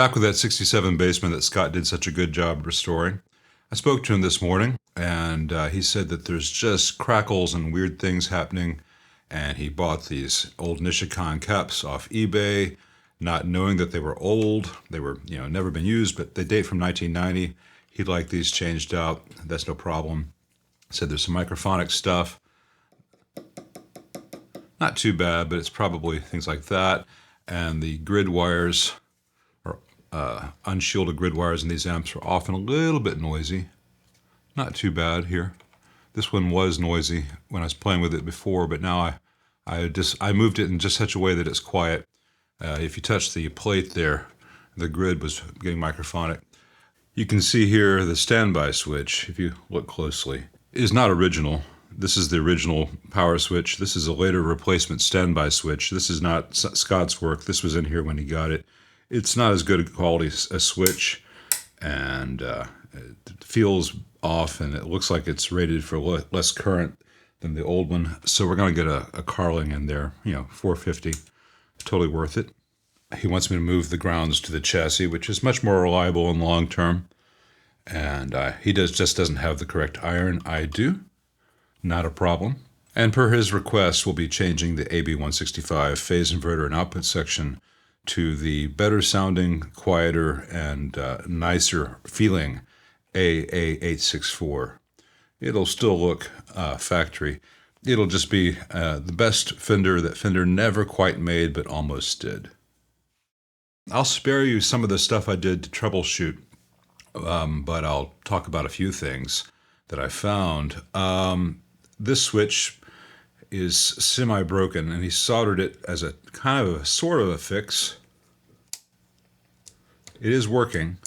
Back with that 67 Bassman that Scott did such a good job restoring. I spoke to him this morning, and he said that there's just crackles and weird things happening, and he bought these old Nishikon caps off eBay, not knowing that they were old. They were, never been used, but they date from 1990. He'd like these changed out. That's no problem. Said there's some microphonic stuff. Not too bad, but it's probably things like that. And the grid wires, unshielded grid wires in these amps are often a little bit noisy. Not too bad here. This one was noisy when I was playing with it before, but now I moved it in just such a way that it's quiet. If you touch the plate there, the grid was getting microphonic. You can see here the standby switch, if you look closely, is not original. This is the original power switch. This is a later replacement standby switch. This is not Scott's work. This was in here when he got it. It's not as good a quality a switch, and it feels off, and it looks like it's rated for less current than the old one. So we're going to get a Carling in there, 450. Totally worth it. He wants me to move the grounds to the chassis, which is much more reliable in the long term. And he just doesn't have the correct iron. I do. Not a problem. And per his request, we'll be changing the AB165 phase inverter and output section to the better sounding, quieter, and nicer feeling AA864. It'll still look factory. It'll just be the best Fender that Fender never quite made, but almost did. I'll spare you some of the stuff I did to troubleshoot, but I'll talk about a few things that I found. This switch is semi-broken, and he soldered it as a kind of a sort of a fix. It is working,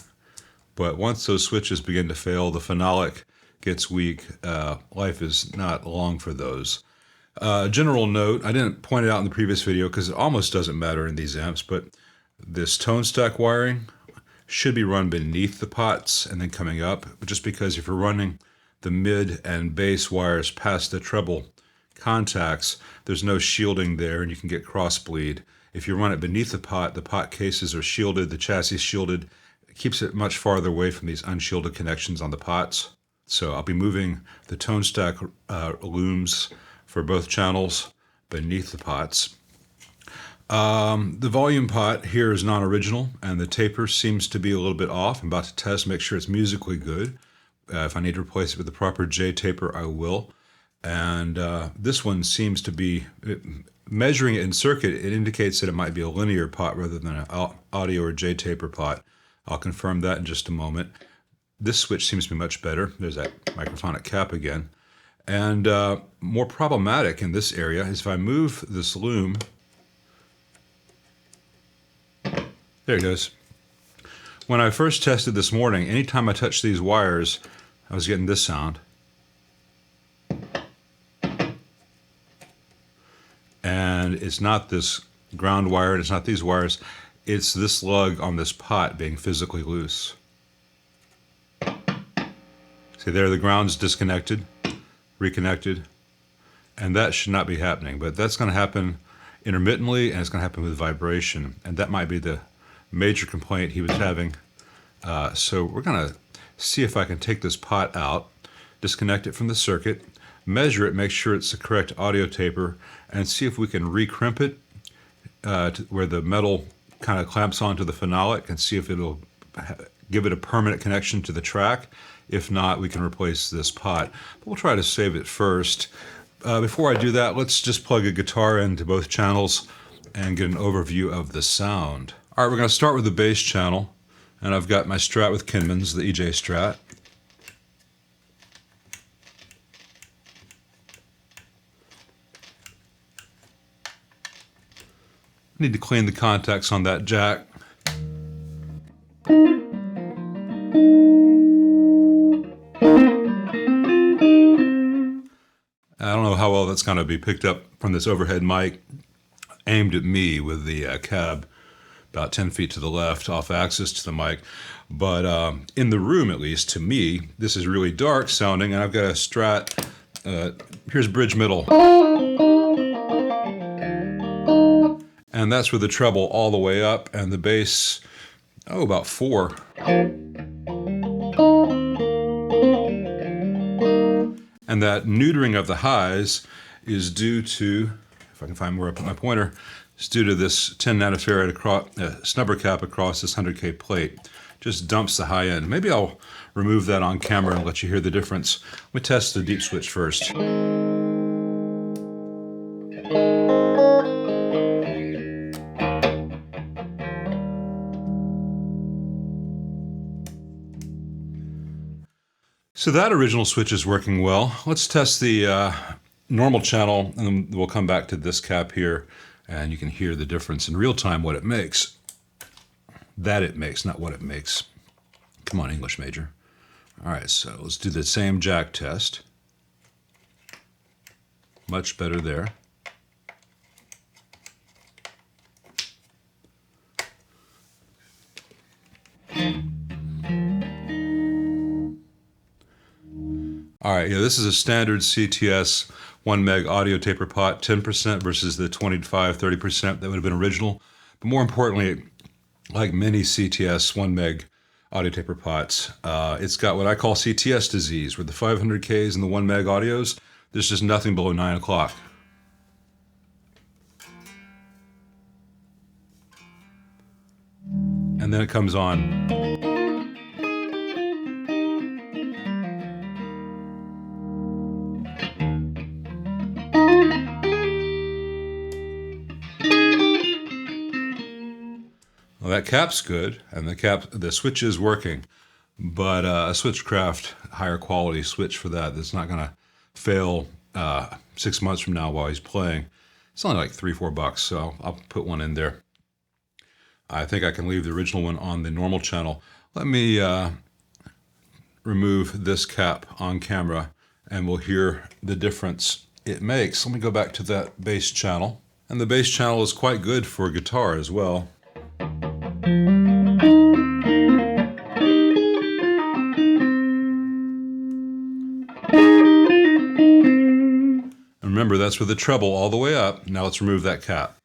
but once those switches begin to fail, the phenolic gets weak. Life is not long for those. General note, I didn't point it out in the previous video because it almost doesn't matter in these amps, but this tone stack wiring should be run beneath the pots and then coming up, just because if you're running the mid and bass wires past the treble contacts, there's no shielding there and you can get cross bleed. If you run it beneath the pot cases are shielded, the chassis is shielded. It keeps it much farther away from these unshielded connections on the pots. So I'll be moving the tone stack looms for both channels beneath the pots. The volume pot here is non-original, and the taper seems to be a little bit off. I'm about to test, make sure it's musically good. If I need to replace it with the proper J taper, I will. And this one seems to be, measuring it in circuit, it indicates that it might be a linear pot rather than an audio or J taper pot. I'll confirm that in just a moment. This switch seems to be much better. There's that microphonic cap again. And more problematic in this area is if I move this loom. There it goes. When I first tested this morning, anytime I touched these wires, I was getting this sound. And it's not this ground wire, it's not these wires, it's this lug on this pot being physically loose. See there, the ground's disconnected, reconnected, and that should not be happening, but that's going to happen intermittently, and it's going to happen with vibration, and that might be the major complaint he was having. So we're going to see if I can take this pot out, disconnect it from the circuit, measure it, make sure it's the correct audio taper, and see if we can recrimp it to where the metal kind of clamps onto the phenolic, and see if it'll give it a permanent connection to the track. If not, we can replace this pot. But we'll try to save it first. Before I do that, let's just plug a guitar into both channels and get an overview of the sound. All right, we're going to start with the bass channel, and I've got my Strat with Kinman's, the EJ Strat. Need to clean the contacts on that jack. I don't know how well that's going to be picked up from this overhead mic aimed at me with the cab about 10 feet to the left, off axis to the mic. But in the room, at least, to me, this is really dark sounding, and I've got a Strat. Here's bridge middle. And that's with the treble all the way up, and the bass Oh, about 4. And that neutering of the highs is due to, if I can find where I put my pointer, it's due to this 10 nanofarad snubber cap across this 100K plate. Just dumps the high end. Maybe I'll remove that on camera and let you hear the difference. Let me test the deep switch first. So that original switch is working well. Let's test the normal channel, and then we'll come back to this cap here, and you can hear the difference in real time, what it makes. That it makes, not what it makes. Come on, English major. All right, so let's do the same jack test. Much better there. All right, yeah, this is a standard CTS 1 meg audio taper pot, 10% versus the 25, 30% that would have been original. But more importantly, like many CTS 1 meg audio taper pots, it's got what I call CTS disease, where the 500Ks and the 1 meg audios, there's just nothing below 9 o'clock. And then it comes on. Well, that cap's good, and the switch is working, but a Switchcraft higher quality switch for that's not going to fail 6 months from now while he's playing. It's only like $3-4, so I'll put one in there. I think I can leave the original one on the normal channel. Let me remove this cap on camera, and we'll hear the difference it makes. Let me go back to that bass channel, and the bass channel is quite good for guitar as well. Remember, that's with the treble all the way up. Now let's remove that cap.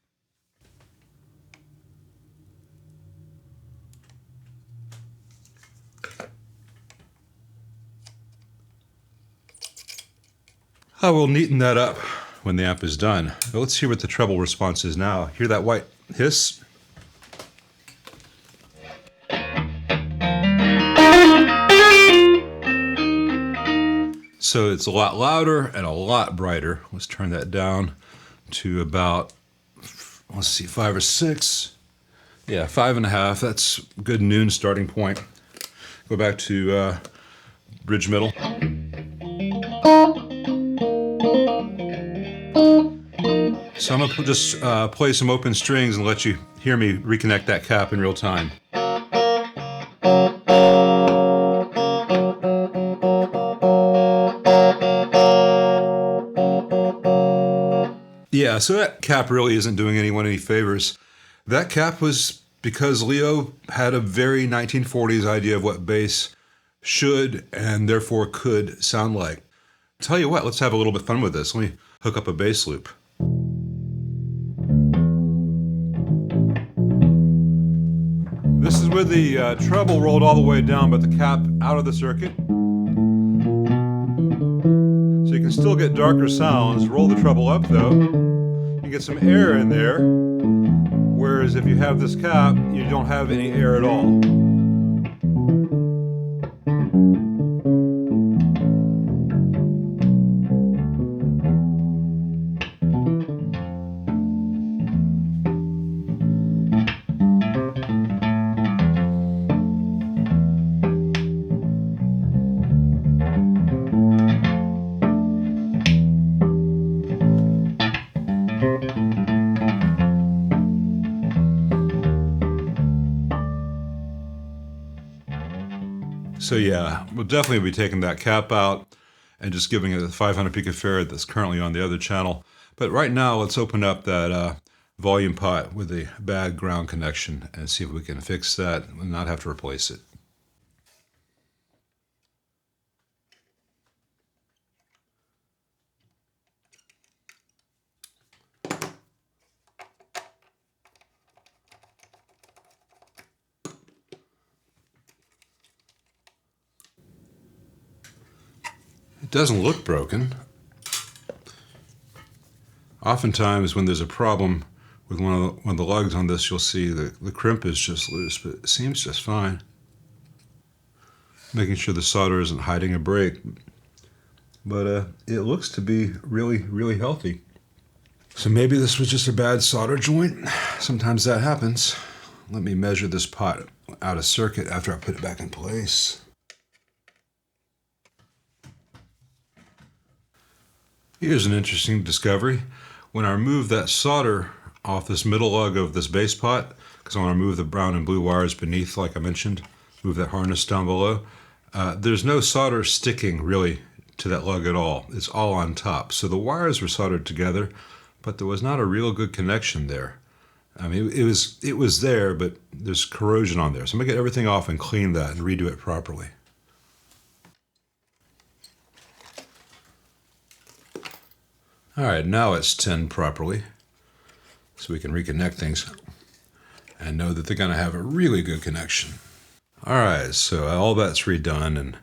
I will neaten that up when the amp is done. But let's hear what the treble response is now. Hear that white hiss? So it's a lot louder and a lot brighter. Let's turn that down to about, let's see, 5 or 6. Yeah, 5.5. That's a good noon starting point. Go back to bridge middle. So I'm going to just play some open strings and let you hear me reconnect that cap in real time. Yeah, so that cap really isn't doing anyone any favors. That cap was because Leo had a very 1940s idea of what bass should and therefore could sound like. Tell you what, let's have a little bit of fun with this. Let me hook up a bass loop. This is with the treble rolled all the way down, but the cap out of the circuit. So you can still get darker sounds. Roll the treble up though. You get some air in there. Whereas if you have this cap, you don't have any air at all. So yeah, we'll definitely be taking that cap out and just giving it the 500 picofarad that's currently on the other channel. But right now, let's open up that volume pot with a bad ground connection and see if we can fix that and not have to replace it. It doesn't look broken. Oftentimes when there's a problem with one of the lugs on this, you'll see the crimp is just loose, but it seems just fine. Making sure the solder isn't hiding a break. But it looks to be really, really healthy. So maybe this was just a bad solder joint. Sometimes that happens. Let me measure this pot out of circuit after I put it back in place. Here's an interesting discovery. When I remove that solder off this middle lug of this base pot, because I want to remove the brown and blue wires beneath, like I mentioned, move that harness down below, there's no solder sticking really to that lug at all. It's all on top. So the wires were soldered together, but there was not a real good connection there. I mean, it was there, but there's corrosion on there. So I'm gonna get everything off and clean that and redo it properly. All right, now it's tinned properly, so we can reconnect things and know that they're gonna have a really good connection. All right, so all that's redone and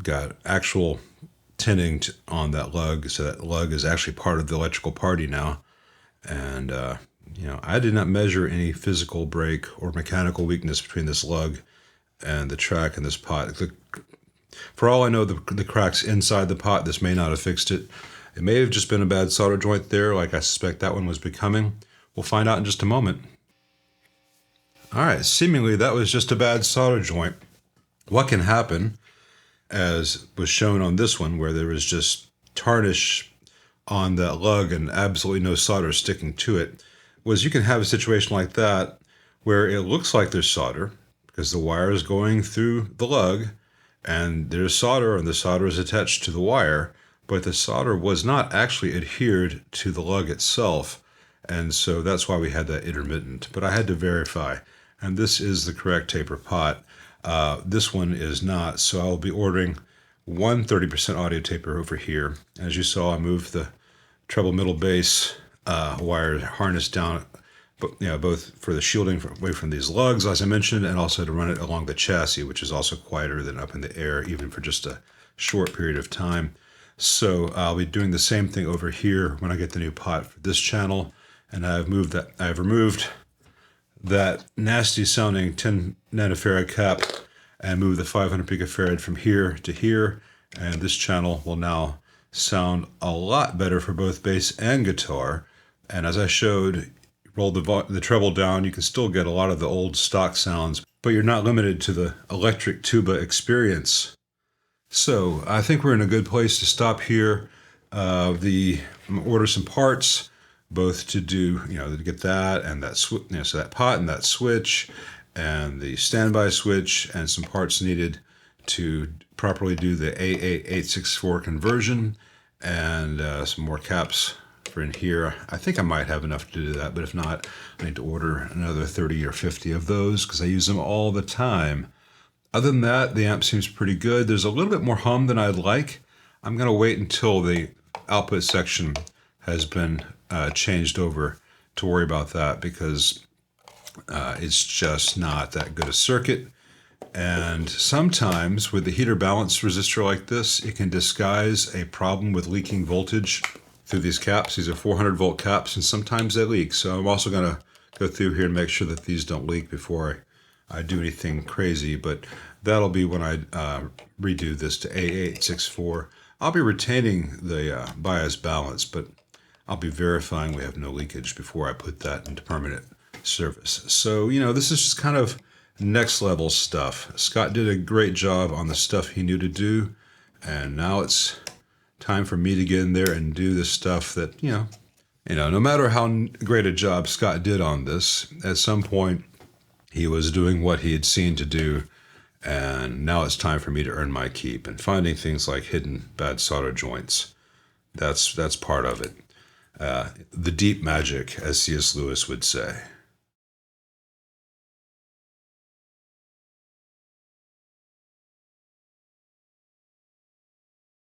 got actual tinning on that lug, so that lug is actually part of the electrical party now. And you know, I did not measure any physical break or mechanical weakness between this lug and the track in this pot. For all I know, the crack's inside the pot. This may not have fixed it. It may have just been a bad solder joint there, like I suspect that one was becoming. We'll find out in just a moment. All right, seemingly that was just a bad solder joint. What can happen, as was shown on this one, where there was just tarnish on that lug and absolutely no solder sticking to it, was you can have a situation like that where it looks like there's solder because the wire is going through the lug and there's solder and the solder is attached to the wire, but the solder was not actually adhered to the lug itself. And so that's why we had that intermittent. But I had to verify, and this is the correct taper pot. This one is not, so I'll be ordering one 30% audio taper over here. As you saw, I moved the treble middle bass wire harness down, but you know, both for the shielding away from these lugs, as I mentioned, and also to run it along the chassis, which is also quieter than up in the air, even for just a short period of time. So I'll be doing the same thing over here when I get the new pot for this channel, and I've removed that nasty sounding 10 nanofarad cap and moved the 500 picofarad from here to here, and this channel will now sound a lot better for both bass and guitar. And as I showed, roll the treble down, you can still get a lot of the old stock sounds, but you're not limited to the electric tuba experience. So I think we're in a good place to stop here. I'm gonna order some parts, both to do, to get that and that so that pot and that switch and the standby switch, and some parts needed to properly do the A8864 conversion, and some more caps for in here. I think I might have enough to do that, but if not, I need to order another 30 or 50 of those because I use them all the time. Other than that, the amp seems pretty good. There's a little bit more hum than I'd like. I'm going to wait until the output section has been changed over to worry about that, because it's just not that good a circuit. And sometimes with the heater balance resistor like this, it can disguise a problem with leaking voltage through these caps. These are 400 volt caps, and sometimes they leak. So I'm also going to go through here and make sure that these don't leak before I do anything crazy, but that'll be when I redo this to A864. I'll be retaining the bias balance, but I'll be verifying we have no leakage before I put that into permanent service. So, this is just kind of next level stuff. Scott did a great job on the stuff he knew to do, and now it's time for me to get in there and do the stuff that, no matter how great a job Scott did on this, at some point he was doing what he had seen to do, and now it's time for me to earn my keep. And finding things like hidden bad solder joints, that's part of it. The deep magic, as C.S. Lewis would say.